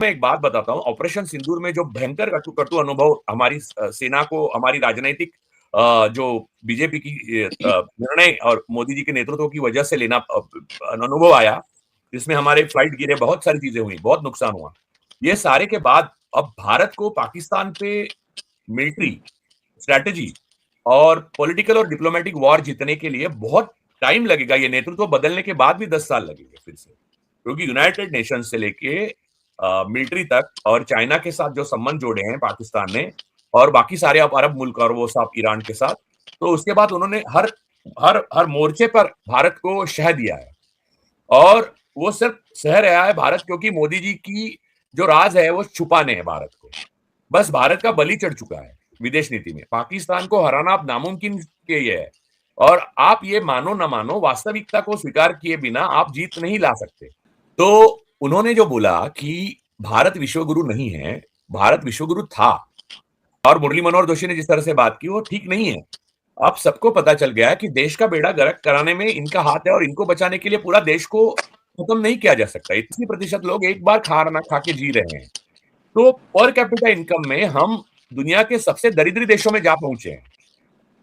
मैं एक बात बताता हूँ, ऑपरेशन सिंदूर में जो भयंकर कटु कटु अनुभव हमारी सेना को, हमारी राजनीतिक जो बीजेपी की निर्णय और मोदी जी के नेतृत्व की वजह से लेना अनुभव आया, जिसमें हमारे फ्लाइट गिरे, बहुत सारी चीजें हुई, बहुत नुकसान हुआ। ये सारे के बाद अब भारत को पाकिस्तान पे मिलिट्री स्ट्रैटेजी और पॉलिटिकल और डिप्लोमेटिक वॉर जीतने के लिए बहुत टाइम लगेगा। ये नेतृत्व बदलने के बाद भी 10 साल लगेंगे फिर से, क्योंकि यूनाइटेड नेशन से लेके मिलिट्री तक और चाइना के साथ जो संबंध जोड़े हैं पाकिस्तान ने, और बाकी सारे अरब मुल्क और वो सब ईरान के साथ, तो उसके बाद उन्होंने हर हर हर मोर्चे पर भारत को शह दिया है। और वो सिर्फ सह रहा है भारत, क्योंकि मोदी जी की जो राज है वो छुपाने हैं भारत को। बस भारत का बलि चढ़ चुका है विदेश नीति में। पाकिस्तान को हराना अब नामुमकिन के ये है, और आप ये मानो ना मानो, वास्तविकता को स्वीकार किए बिना आप जीत नहीं ला सकते। तो उन्होंने जो बोला कि भारत विश्वगुरु नहीं है, भारत विश्वगुरु था, और मुरली मनोहर जोशी ने जिस तरह से बात की वो ठीक नहीं है। अब सबको पता चल गया है कि देश का बेड़ा गर्क कराने में इनका हाथ है, और इनको बचाने के लिए पूरा देश को खत्म नहीं किया जा सकता। 80% लोग एक बार खाना खा के जी रहे हैं। तो पर कैपिटा इनकम में हम दुनिया के सबसे दरिद्री देशों में जा पहुंचे हैं।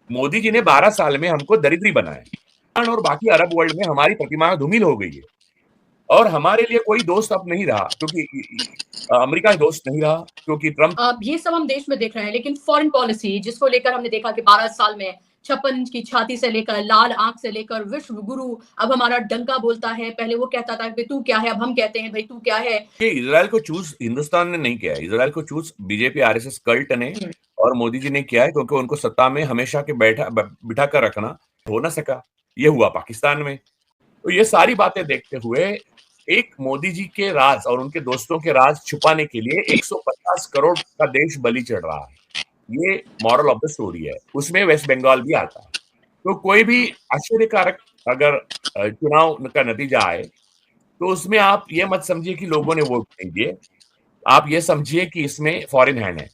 मोदी जी ने 12 साल में हमको दरिद्री बनाया, और बाकी अरब वर्ल्ड में हमारी प्रतिमा धूमिल हो गई है। और हमारे लिए कोई दोस्त अब नहीं रहा, क्योंकि अमेरिका दोस्त नहीं रहा, क्योंकि ट्रंप। ये सब हम देश में देख रहे हैं, लेकिन फॉरेन पॉलिसी जिसको लेकर हमने देखा कि 12 साल में 56 की छाती से लेकर लाल आंख से लेकर विश्व गुरु अब हमारा डंका बोलता है। पहले वो कहता था कि तू क्या है, अब हम कहते हैं भाई तू क्या है। ये इजराइल को चूज हिंदुस्तान ने नहीं किया है, इजराइल को चूज बीजेपी आरएसएस कल्ट ने और मोदी जी ने किया है, क्योंकि उनको सत्ता में हमेशा के बिठा कर रखना हो ना सका। ये हुआ पाकिस्तान में। तो ये सारी बातें देखते हुए एक मोदी जी के राज और उनके दोस्तों के राज छुपाने के लिए 150 करोड़ का देश बलि चढ़ रहा है। ये मॉरल ऑफ द स्टोरी है। उसमें वेस्ट बंगाल भी आता है। तो कोई भी आश्चर्यकारक अगर चुनाव का नतीजा आए, तो उसमें आप ये मत समझिए कि लोगों ने वोट नहीं दिए, आप ये समझिए कि इसमें फॉरेन हैंड है।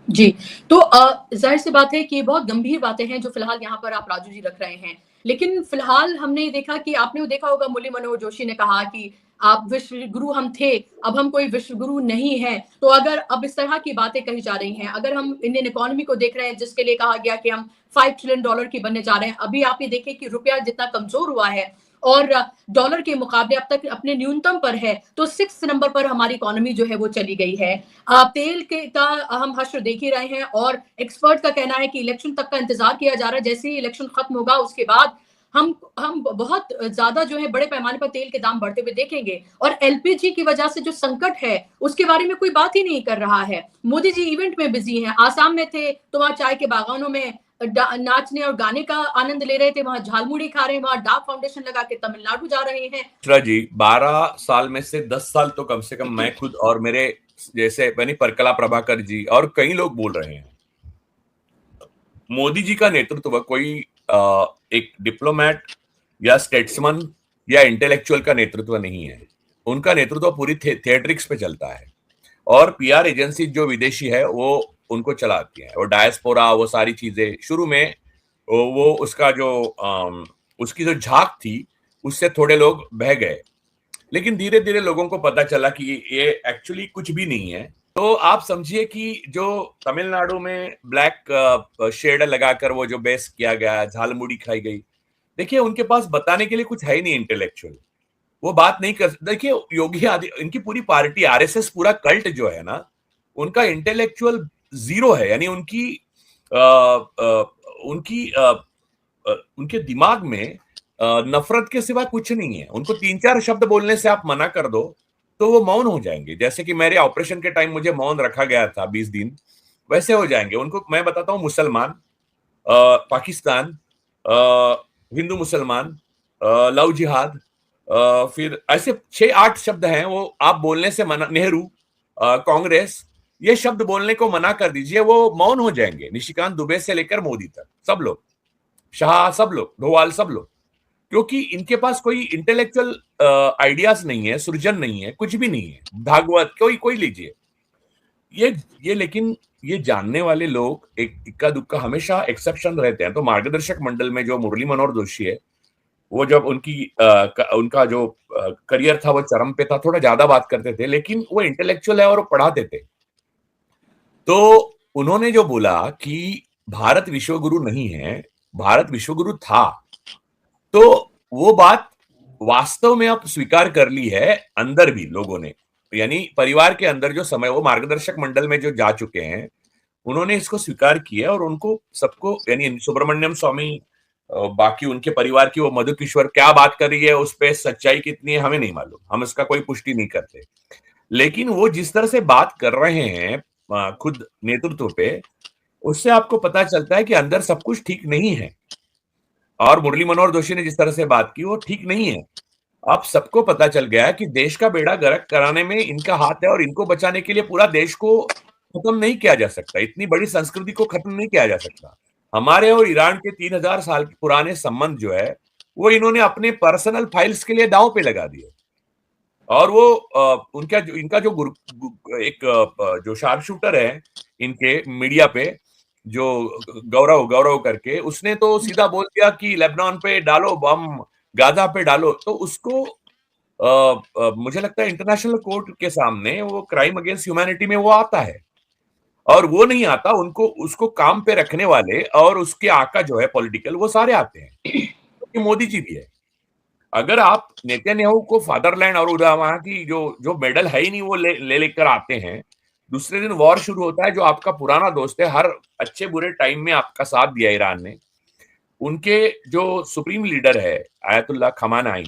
जी, तो जाहिर सी बात है कि बहुत गंभीर बातें हैं जो फिलहाल यहाँ पर आप राजू जी रख रहे हैं। लेकिन फिलहाल हमने देखा कि आपने देखा होगा मुरली मनोहर जोशी ने कहा कि आप विश्व गुरु हम थे, अब हम कोई विश्व गुरु नहीं है। तो अगर अब इस तरह की बातें कही जा रही हैं, अगर हम इंडियन इकोनॉमी को देख रहे हैं जिसके लिए कहा गया कि हम $5 ट्रिलियन की बनने जा रहे हैं, अभी आप ये देखें कि रुपया जितना कमजोर हुआ है और डॉलर के मुकाबले अब तक अपने न्यूनतम पर है, तो 6 नंबर पर हमारी इकोनॉमी जो है वो चली गई है। तेल के का हम हश्र देख ही रहे हैं, और एक्सपर्ट का कहना है कि इलेक्शन तक का इंतजार किया जा रहा है। जैसे ही इलेक्शन खत्म होगा उसके बाद हम बहुत ज्यादा जो है बड़े पैमाने पर तेल के दाम बढ़ते हुए देखेंगे, और एलपीजी की वजह से जो संकट है उसके बारे में कोई बात ही नहीं कर रहा है। मोदी जी इवेंट में बिजी हैं, आसाम में थे तो वहां चाय के बागानों में नाचने और गाने का आनंद ले रहे थे, वहां झालमुड़ी खा रहे हैं, वहां डाक फाउंडेशन लगा के तमिलनाडु जा रहे हैं। मिश्रा जी, 12 साल में से 10 साल तो कम से कम मैं खुद और मेरे जैसे बनी परकला प्रभाकर जी और कई लोग बोल रहे हैं, मोदी जी का नेतृत्व कोई एक डिप्लोमेट या स्टेट्समैन या इंटेलेक्चुअल का नेतृत्व नहीं है। उनका नेतृत्व पूरी थिएट्रिक्स पे चलता है, और पीआर एजेंसी जो विदेशी है वो उनको चलाती है। वो डायस्पोरा, वो सारी चीजें शुरू में वो उसका जो उसकी जो झांक थी उससे थोड़े लोग बह गए, लेकिन धीरे धीरे लोगों को पता चला कि ये एक्चुअली कुछ भी नहीं है। तो आप समझिए कि जो तमिलनाडु में ब्लैक शेड लगाकर वो जो बेस किया गया, झालमुड़ी खाई गई, देखिए उनके पास बताने के लिए कुछ है ही नहीं इंटेलेक्चुअल। वो बात नहीं कर, देखिए योगी आदि, इनकी पूरी पार्टी आरएसएस पूरा कल्ट जो है ना, उनका इंटेलेक्चुअल जीरो है। यानी आ, आ, उनकी उनके दिमाग में नफरत के सिवा कुछ नहीं है। उनको 3-4 शब्द बोलने से आप मना कर दो तो वो मौन हो जाएंगे। जैसे कि मेरे ऑपरेशन के टाइम मुझे मौन रखा गया था 20 दिन, वैसे हो जाएंगे। उनको मैं बताता हूँ, मुसलमान, पाकिस्तान, हिंदू मुसलमान, लव जिहाद, फिर ऐसे 6-8 शब्द हैं, वो आप बोलने से मना, नेहरू, कांग्रेस, ये शब्द बोलने को मना कर दीजिए, वो मौन हो जाएंगे। निशिकांत दुबे से लेकर मोदी तक सब लोग, शाह, सब लोग, डोवाल, सब लोग, क्योंकि इनके पास कोई इंटेलेक्चुअल आइडियाज नहीं है, सृजन नहीं है, कुछ भी नहीं है। भागवत कोई कोई लीजिए, ये लेकिन ये जानने वाले लोग एक इक्का दुक्का हमेशा एक्सेप्शन रहते हैं। तो मार्गदर्शक मंडल में जो मुरली मनोहर जोशी है, वो जब उनका जो करियर था वो चरम पे था, थोड़ा ज्यादा बात करते थे, लेकिन वो इंटेलेक्चुअल है और वो पढ़ाते थे। तो उन्होंने जो बोला कि भारत विश्वगुरु नहीं है, भारत विश्वगुरु था, तो वो बात वास्तव में अब स्वीकार कर ली है अंदर भी लोगों ने, यानी परिवार के अंदर जो समय वो मार्गदर्शक मंडल में जो जा चुके हैं, उन्होंने इसको स्वीकार किया और उनको सबको, यानी सुब्रमण्यम स्वामी, बाकी उनके परिवार की वो मधु किशोर क्या बात कर रही है, उस पर सच्चाई कितनी है हमें नहीं मालूम, हम इसका कोई पुष्टि नहीं करते। लेकिन वो जिस तरह से बात कर रहे हैं खुद नेतृत्व पे, उससे आपको पता चलता है कि अंदर सब कुछ ठीक नहीं है। और मुरली मनोहर जोशी ने जिस तरह से बात की वो ठीक नहीं है। अब सबको पता चल गया है कि देश का बेड़ा गर्क कराने में इनका हाथ है और इनको बचाने के लिए पूरा देश को खत्म नहीं किया जा सकता, इतनी बड़ी संस्कृति को खत्म नहीं किया जा सकता। हमारे और ईरान के 3000 साल के पुराने संबंध जो है वो इन्होंने अपने पर्सनल फाइल्स के लिए दांव पे लगा दिए। और वो इनका जो जो शार्प शूटर है इनके मीडिया पे, जो गौरव गौरव करके, उसने तो सीधा बोल दिया कि लेबनान पे डालो बम, गाजा पे डालो। तो उसको मुझे लगता है इंटरनेशनल कोर्ट के सामने वो क्राइम अगेंस्ट ह्यूमैनिटी में वो आता है, और वो नहीं आता, उनको उसको काम पे रखने वाले और उसके आका जो है पॉलिटिकल, वो सारे आते हैं, क्योंकि मोदी जी भी है। अगर आप नेतन्याहू को फादरलैंड और उधर वहां की जो जो मेडल है ही नहीं वो ले लेकर आते हैं, दूसरे दिन वॉर शुरू होता है, जो आपका पुराना दोस्त है, हर अच्छे बुरे टाइम में आपका साथ दिया ईरान ने, उनके जो सुप्रीम लीडर है आयतुल्लाह खमानाई,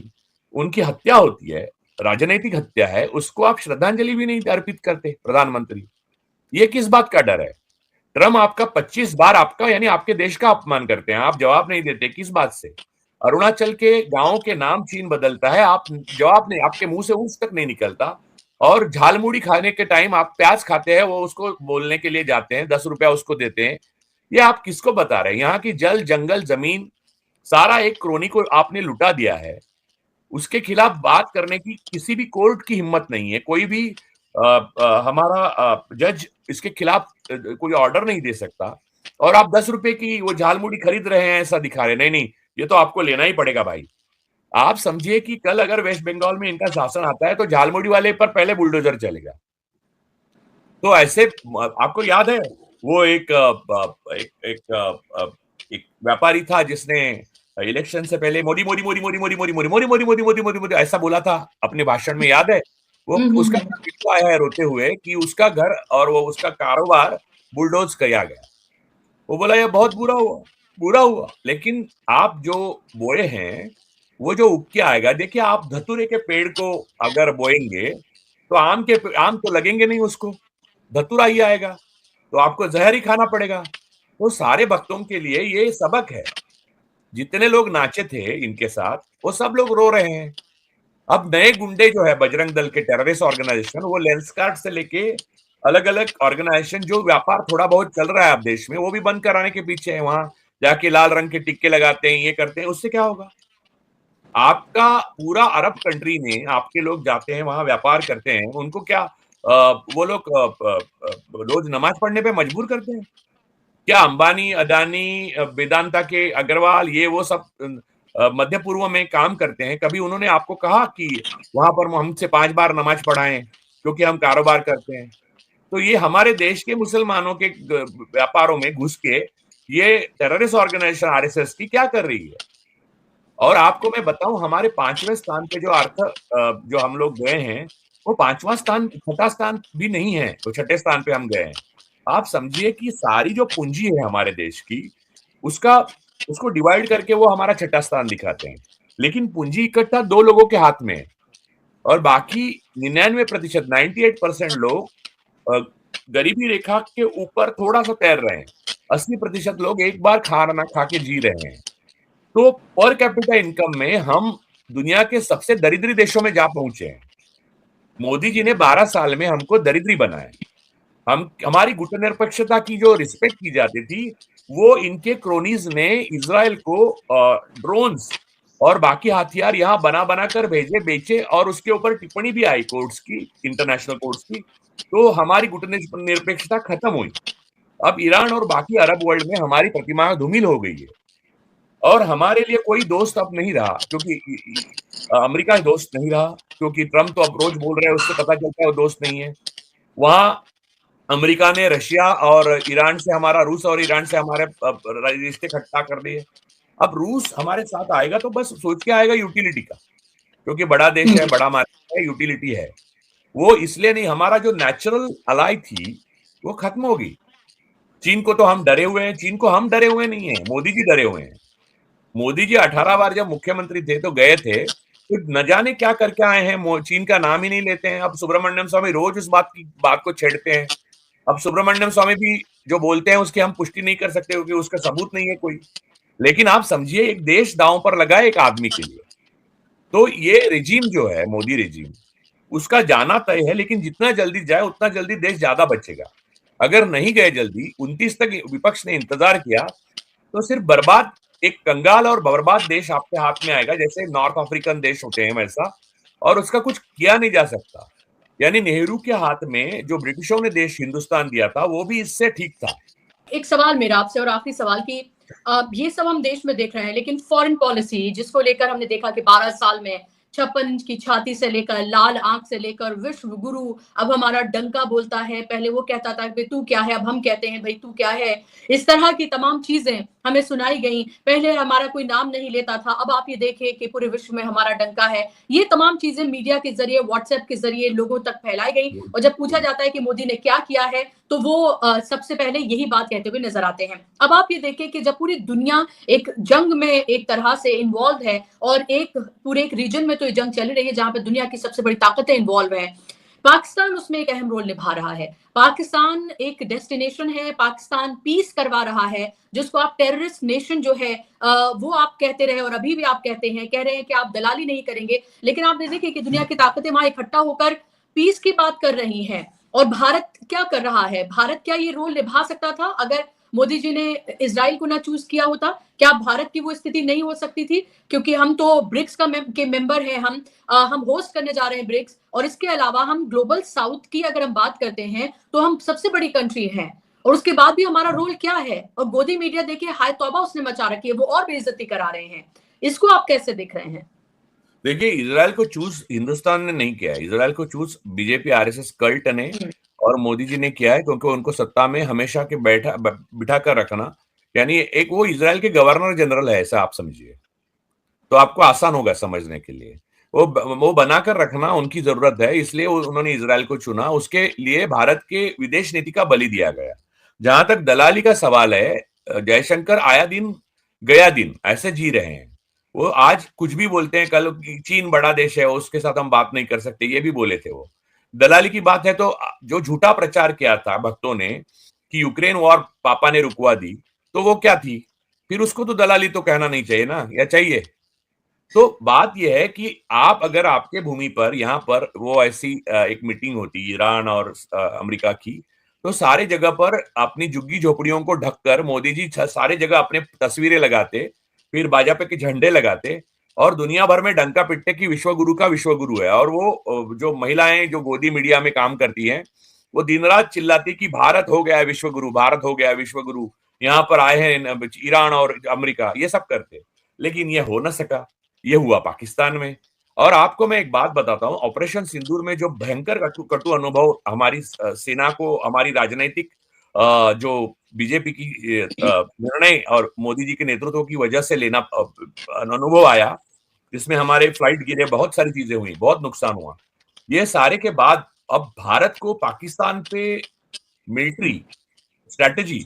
उनकी हत्या होती है, राजनीतिक हत्या है, उसको आप श्रद्धांजलि भी नहीं अर्पित करते प्रधानमंत्री। ये किस बात का डर है? ट्रम्प आपका 25 बार आपका यानी आपके देश का अपमान करते हैं, आप जवाब नहीं देते, किस बात से? अरुणाचल के गांव के नाम चीन बदलता है, आप जवाब नहीं, आपके मुंह से ऊंच तक नहीं निकलता। और झालमुड़ी खाने के टाइम आप प्याज खाते हैं, वो उसको बोलने के लिए जाते हैं, 10 रुपया उसको देते हैं। ये आप किसको बता रहे हैं? यहाँ की जल जंगल जमीन सारा एक क्रोनी को आपने लुटा दिया है, उसके खिलाफ बात करने की किसी भी कोर्ट की हिम्मत नहीं है, कोई भी हमारा जज इसके खिलाफ कोई ऑर्डर नहीं दे सकता। और आप 10 रुपए की वो झालमुड़ी खरीद रहे हैं ऐसा दिखा रहे, नहीं नहीं, ये तो आपको लेना ही पड़ेगा भाई। आप समझिए कि कल अगर वेस्ट बंगाल में इनका शासन आता है तो झालमुड़ी वाले पर पहले बुलडोजर चलेगा। तो ऐसे आपको याद है वो एक व्यापारी था जिसने इलेक्शन से पहले मोदी मोदी मोदी मोदी मोदी मोदी मोदी मोदी मोदी मोदी मोदी मोदी मोदी ऐसा बोला था अपने भाषण में, याद है? वो उसका वीडियो आया है रोते हुए कि उसका घर और वो उसका कारोबार बुलडोज किया गया। वो बोला ये बहुत बुरा हुआ, बुरा हुआ। लेकिन आप जो बोए हैं वो जो उग के आएगा, देखिए आप धतूरे के पेड़ को अगर बोएंगे तो आम तो लगेंगे नहीं, उसको धतूरा ही आएगा, तो आपको जहर ही खाना पड़ेगा। तो सारे भक्तों के लिए ये सबक है। जितने लोग नाचे थे इनके साथ वो सब लोग रो रहे हैं। अब नए गुंडे जो है बजरंग दल के टेररिस्ट ऑर्गेनाइजेशन, वो लेंसकार्ट से लेके अलग अलग ऑर्गेनाइजेशन जो व्यापार थोड़ा बहुत चल रहा है अब देश में, वो भी बंद कराने के पीछे है। वहां जाके लाल रंग के टिक्के लगाते हैं, ये करते हैं, उससे क्या होगा? आपका पूरा अरब कंट्री में आपके लोग जाते हैं वहां व्यापार करते हैं, उनको क्या वो लोग रोज नमाज पढ़ने पे मजबूर करते हैं क्या? अंबानी, अदानी, वेदांता के अग्रवाल, ये वो सब मध्य पूर्व में काम करते हैं, कभी उन्होंने आपको कहा कि वहां पर हमसे 5 बार नमाज पढ़ाएं क्योंकि हम कारोबार करते हैं? तो ये हमारे देश के मुसलमानों के व्यापारों में घुस के ये टेररिस्ट ऑर्गेनाइजेशन आरएसएस की क्या कर रही है? और आपको मैं बताऊं, हमारे 5वें स्थान पे जो हम लोग गए हैं, वो 5वां स्थान, 6ठा स्थान भी नहीं है, तो 6ठे स्थान पे हम गए हैं। आप समझिए कि सारी जो पूंजी है हमारे देश की, उसको डिवाइड करके वो हमारा 6ठा स्थान दिखाते हैं, लेकिन पूंजी इकट्ठा 2 लोगों के हाथ में है, और बाकी 99% 98% लोग गरीबी रेखा के ऊपर थोड़ा सा तैर रहे हैं। 80% लोग एक बार खाना खा के जी रहे हैं। तो पर कैपिटा इनकम में हम दुनिया के सबसे दरिद्री देशों में जा पहुंचे हैं। मोदी जी ने 12 साल में हमको दरिद्री बनाया। हमारी गुटनिरपेक्षता की जो रिस्पेक्ट की जाती थी, वो इनके क्रोनीज ने इजराइल को ड्रोन्स और बाकी हथियार यहाँ बना बना कर भेजे, बेचे, और उसके ऊपर टिप्पणी भी आई कोर्ट्स की, इंटरनेशनल कोर्ट्स की। तो हमारी गुटनिरपेक्षता खत्म हुई। अब ईरान और बाकी अरब वर्ल्ड में हमारी प्रतिमा धूमिल हो गई है। और हमारे लिए कोई दोस्त अब नहीं रहा, क्योंकि अमेरिका दोस्त नहीं रहा, क्योंकि ट्रम्प तो अब रोज बोल रहे हैं, उससे पता चलता है वो दोस्त नहीं है। वहां अमेरिका ने रशिया और ईरान से हमारा, रूस और ईरान से हमारे रिश्ते खट्टा कर दिए। अब रूस हमारे साथ आएगा तो बस सोच के आएगा यूटिलिटी का, क्योंकि बड़ा देश है, बड़ा मार्केट है, यूटिलिटी है। वो इसलिए नहीं, हमारा जो नेचुरल अलाई थी वो खत्म होगी। चीन को तो हम डरे हुए हैं, चीन को हम डरे हुए नहीं है, मोदी जी डरे हुए हैं। मोदी जी 18 बार जब मुख्यमंत्री थे तो गए थे, तो न जाने क्या करके आए हैं, चीन का नाम ही नहीं लेते हैं। अब सुब्रमण्यम स्वामी रोज उस बात को छेड़ते हैं। अब सुब्रमण्यम स्वामी भी जो बोलते हैं उसकी हम पुष्टि नहीं कर सकते, क्योंकि उसका सबूत नहीं है कोई। लेकिन आप समझिए, एक देश दांव पर लगा है एक आदमी के लिए। तो ये रिजीम जो है, मोदी रिजीम, उसका जाना तय है, लेकिन जितना जल्दी जाए उतना जल्दी देश ज्यादा बचेगा। अगर नहीं गए जल्दी, 29 तक विपक्ष ने इंतजार किया, तो सिर्फ बर्बाद, एक कंगाल और बर्बाद देश आपके हाथ में आएगा, जैसे नॉर्थ अफ्रीकन देश होते हैं वैसा, और उसका कुछ किया नहीं जा सकता। यानी नेहरू के हाथ में जो ब्रिटिशों ने देश हिंदुस्तान दिया था, वो भी इससे ठीक था। एक सवाल मेरा आपसे और आखिरी सवाल की, ये सब हम देश में देख रहे हैं, लेकिन फॉरेन पॉलिसी जिसको लेकर हमने देखा कि 12 साल में 56 इंच की छाती से लेकर लाल आंख से लेकर विश्व गुरु अब हमारा डंका बोलता है, पहले वो कहता था कि तू क्या है, अब हम कहते हैं भाई तू क्या है। इस तरह की तमाम चीजें हमें सुनाई गई। पहले हमारा कोई नाम नहीं लेता था, अब आप ये देखिए कि पूरे विश्व में हमारा डंका है। ये तमाम चीजें मीडिया के जरिए, व्हाट्सएप के जरिए लोगों तक फैलाई गई, और जब पूछा जाता है कि मोदी ने क्या किया है तो वो सबसे पहले यही बात कहते हुए नजर आते हैं। अब आप ये देखें कि जब पूरी दुनिया एक जंग में एक तरह से इन्वॉल्व है, और एक पूरे एक रीजन में तो ये जंग चल रही है जहां पे दुनिया की सबसे बड़ी ताकतें इन्वॉल्व है, पाकिस्तान उसमें एक अहम रोल निभा रहा है। पाकिस्तान एक डेस्टिनेशन है, पाकिस्तान पीस करवा रहा है, जिसको आप टेररिस्ट नेशन जो है वो आप कहते रहे, और अभी भी आप कहते हैं, कह रहे हैं कि आप दलाली नहीं करेंगे, लेकिन आप देखिए कि दुनिया की ताकतें वहां इकट्ठा होकर पीस की बात कर रही हैं। और भारत क्या कर रहा है? भारत क्या ये रोल निभा सकता था अगर मोदी जी ने इजराइल को ना चूज किया होता? क्या भारत की वो स्थिति नहीं हो सकती थी? क्योंकि हम तो ब्रिक्स के मेंबर हैं, हम होस्ट करने जा रहे हैं ब्रिक्स, और इसके अलावा हम ग्लोबल साउथ की अगर हम बात करते हैं तो हम सबसे बड़ी कंट्री हैं, और उसके बाद भी हमारा रोल क्या है? और गोदी मीडिया देखिए, हाय तौबा उसने मचा रखी है, वो और बेइज्जती करा रहे हैं। इसको आप कैसे देख रहे हैं? देखिए, इजराइल को चूज हिंदुस्तान ने नहीं किया है, इजराइल को चूज बीजेपी आरएसएस कल्ट ने और मोदी जी ने किया है, क्योंकि उनको सत्ता में हमेशा के बिठा कर रखना। यानी एक वो इजराइल के गवर्नर जनरल है, ऐसा आप समझिए, तो आपको आसान होगा समझने के लिए। वो बनाकर रखना उनकी जरूरत है, इसलिए उन्होंने इजराइल को चुना। उसके लिए भारत के विदेश नीति का बलि दिया गया। जहां तक दलाली का सवाल है, जयशंकर आया दिन गया दिन ऐसे जी रहे हैं। वो आज कुछ भी बोलते हैं, कल चीन बड़ा देश है, उसके साथ हम बात नहीं कर सकते, ये भी बोले थे वो। दलाली की बात है तो जो झूठा प्रचार किया था भक्तों ने कि यूक्रेन वॉर पापा ने रुकवा दी, तो वो क्या थी? फिर उसको तो दलाली तो कहना नहीं चाहिए ना, या चाहिए? तो बात यह है कि आप अगर आपके भूमि पर, यहाँ पर वो ऐसी एक मीटिंग होती ईरान और अमेरिका की, तो सारे जगह पर अपनी झुग्गी झोपड़ियों को ढककर मोदी जी सारे जगह अपने तस्वीरें लगाते, फिर भाजपा के झंडे लगाते, और दुनिया भर में डंका पिटते कि विश्व गुरु का विश्व गुरु है। और वो जो महिलाएं जो गोदी मीडिया में काम करती हैं, वो दिन रात चिल्लाती कि भारत हो गया है विश्व गुरु, भारत हो गया है विश्व गुरु, यहाँ पर आए हैं ईरान और अमेरिका, ये सब करते। लेकिन ये हो ना सका, ये हुआ पाकिस्तान में। और आपको मैं एक बात बताता हूं, ऑपरेशन सिंदूर में जो भयंकर कटु अनुभव हमारी सेना को, हमारी राजनीतिक जो बीजेपी की निर्णय और मोदी जी के नेतृत्व की वजह से लेना अनुभव आया, जिसमें हमारे फ्लाइट गिरे, बहुत सारी चीजें हुई, बहुत नुकसान हुआ। ये सारे के बाद अब भारत को पाकिस्तान पे मिलिट्री स्ट्रेटेजी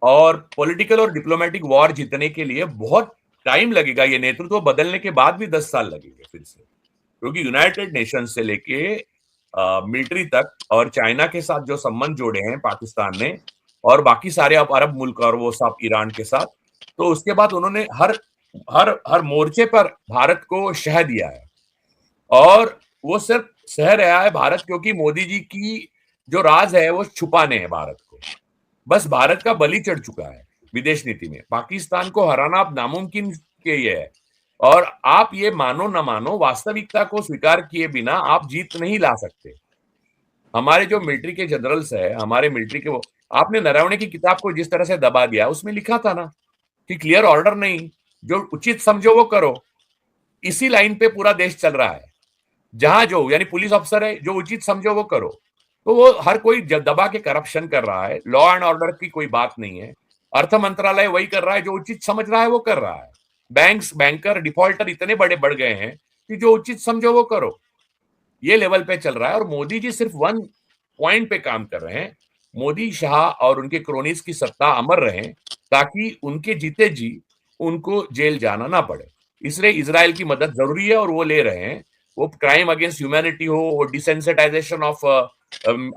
और पॉलिटिकल और डिप्लोमेटिक वॉर जीतने के लिए बहुत टाइम लगेगा। ये नेतृत्व बदलने के बाद भी 10 साल लगेंगे फिर से, क्योंकि यूनाइटेड नेशन से लेके मिलिट्री तक, और चाइना के साथ जो संबंध जोड़े हैं पाकिस्तान ने, और बाकी सारे अरब मुल्क और वो सब ईरान के साथ, तो उसके बाद उन्होंने हर हर हर मोर्चे पर भारत को शह दिया है। और वो सिर्फ सह रहा है भारत, क्योंकि मोदी जी की जो राज है वो छुपाने हैं भारत को। बस भारत का बलि चढ़ चुका है विदेश नीति में। पाकिस्तान को हराना अब नामुमकिन के ये है, और आप ये मानो न मानो, वास्तविकता को स्वीकार किए बिना आप जीत नहीं ला सकते। हमारे जो मिलिट्री के जनरल्स है, हमारे मिलिट्री के वो, आपने नरवणे की किताब को जिस तरह से दबा दिया, उसमें लिखा था ना कि क्लियर ऑर्डर नहीं, जो उचित समझो वो करो। इसी लाइन पे पूरा देश चल रहा है। जहां जो यानी पुलिस अफसर है, जो उचित समझो वो करो। तो वो हर कोई दबा के करप्शन कर रहा है। लॉ एंड ऑर्डर की कोई बात नहीं है। अर्थ मंत्रालय वही कर रहा है, जो उचित समझ रहा है वो कर रहा है। बैंक्स, बैंकर, डिफॉल्टर इतने बड़े बढ़ गए हैं कि जो उचित समझो वो करो, ये लेवल पे चल रहा है। और मोदी जी सिर्फ वन पॉइंट पे काम कर रहे हैं। मोदी, शाह और उनके क्रोनीज की सत्ता अमर रहे, ताकि उनके जीते जी उनको जेल जाना ना पड़े। इसलिए इसराइल की मदद जरूरी है और वो ले रहे हैं। वो क्राइम अगेंस्ट ह्यूमैनिटी हो, वो डिसेंसिटाइजेशन ऑफ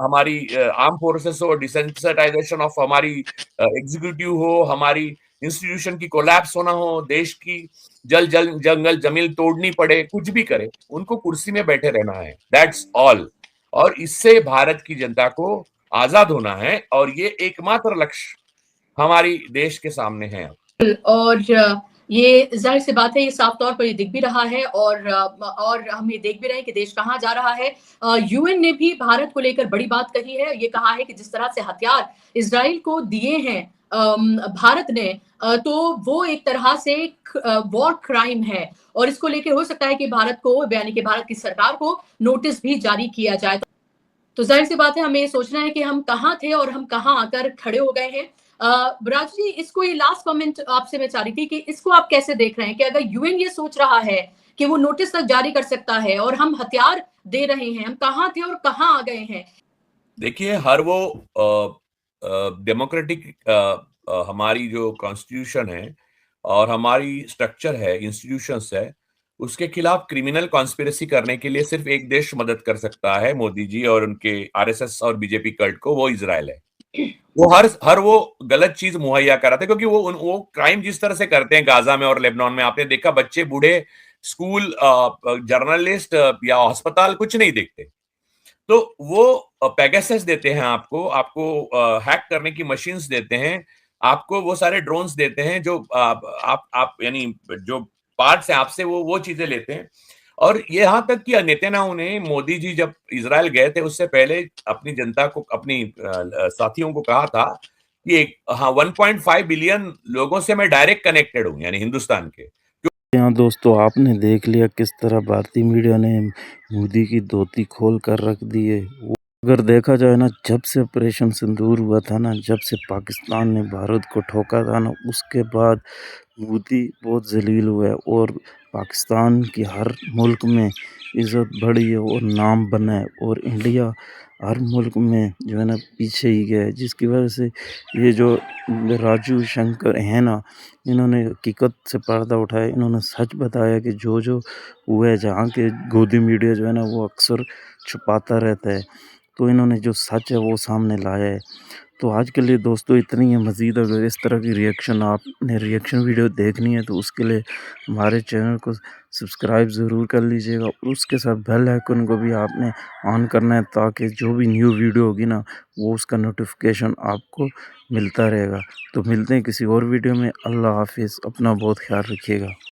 हमारी आर्म फोर्सेस हो, डिसेंसिटाइजेशन ऑफ हमारी एग्जीक्यूटिव हो, हमारी इंस्टीट्यूशन की कोलैप्स होना हो, देश की जल जल जंगल जमीन तोड़नी पड़े, कुछ भी करे, उनको कुर्सी में बैठे रहना है। That's all. और इससे भारत की जनता को आजाद होना है, और ये एकमात्र लक्ष्य हमारी देश के सामने है। और ये ज़ाहिर सी बात है, ये साफ तौर पर ये दिख भी रहा है, और हम ये देख भी रहे हैं कि देश कहाँ जा रहा है। यूएन ने भी भारत को लेकर बड़ी बात कही है। ये कहा है कि जिस तरह से हथियार इज़राइल को दिए हैं भारत ने, तो वो एक तरह से वॉर क्राइम है, और इसको लेके हो सकता है कि भारत को, यानी कि भारत की सरकार को नोटिस भी जारी किया जाए। तो ज़ाहिर-सी बात है, हमें ये सोचना है कि हम कहाँ थे और हम कहाँ आकर खड़े हो गए हैं। राजू जी, इसको ये लास्ट कमेंट आपसे मैं चाह रही थी कि इसको आप कैसे देख रहे हैं कि अगर यूएन ये सोच रहा है कि वो नोटिस तक जारी कर सकता है और हम हथियार दे रहे हैं, हम कहाँ थे और कहाँ आ गए हैं? देखिए, हर वो डेमोक्रेटिक हमारी जो कॉन्स्टिट्यूशन है और हमारी स्ट्रक्चर है, इंस्टीट्यूशंस है, उसके खिलाफ क्रिमिनल कॉन्स्पिरेसी करने के लिए सिर्फ एक देश मदद कर सकता है, मोदी जी और उनके आरएसएस और बीजेपी कल्ट को, वो इज़राइल है। वो हर हर वो गलत चीज मुहैया कराते हैं, क्योंकि वो क्राइम जिस तरह से करते हैं गाजा में और लेबनान में, आपने देखा, बच्चे, बूढ़े, स्कूल, जर्नलिस्ट या अस्पताल कुछ नहीं देखते। तो वो पेगासस देते हैं आपको, आपको हैक करने की मशीन्स देते हैं, आपको वो सारे ड्रोन्स देते हैं, जो आप यानी जो पार्ट्स हैं आपसे वो चीजें लेते हैं। और ये यहाँ तक कि नेतन्याहू ने, मोदी जी जब इज़राइल गए थे उससे पहले अपनी जनता को, अपनी साथियों को कहा था कि हाँ, 1.5 बिलियन लोगों से मैं डायरेक्ट कनेक्टेड हूँ, यानी हिंदुस्तान के। यहाँ दोस्तों आपने देख लिया किस तरह भारतीय मीडिया ने मोदी की धोती खोल कर रख दी है। वो अगर देखा जाए ना, जब से ऑपरेशन सिंदूर हुआ था ना, जब से पाकिस्तान ने भारत को ठोका था ना, उसके बाद मोदी बहुत ज़लील हुआ है और पाकिस्तान की हर मुल्क में इज़्ज़त बढ़ी है और नाम बना है, और इंडिया हर मुल्क में जो है ना पीछे ही गया है, जिसकी वजह से ये जो राजू शंकर है ना, इन्होंने हकीकत से पर्दा उठाया। इन्होंने सच बताया कि जो हुआ है, जहाँ के गोदी मीडिया जो है ना वो अक्सर छुपाता रहता है, तो इन्होंने जो सच है वो सामने लाया है। तो आज के लिए दोस्तों इतनी है। मज़ीद अगर इस तरह की आपने रिएक्शन वीडियो देखनी है तो उसके लिए हमारे चैनल को सब्सक्राइब ज़रूर कर लीजिएगा, और उसके साथ बेल आइकन को भी आपने ऑन करना है, ताकि जो भी न्यू वीडियो होगी ना, वो उसका नोटिफिकेशन आपको मिलता रहेगा। तो मिलते हैं किसी और वीडियो में। अल्लाह हाफिज़। अपना बहुत ख्याल रखिएगा।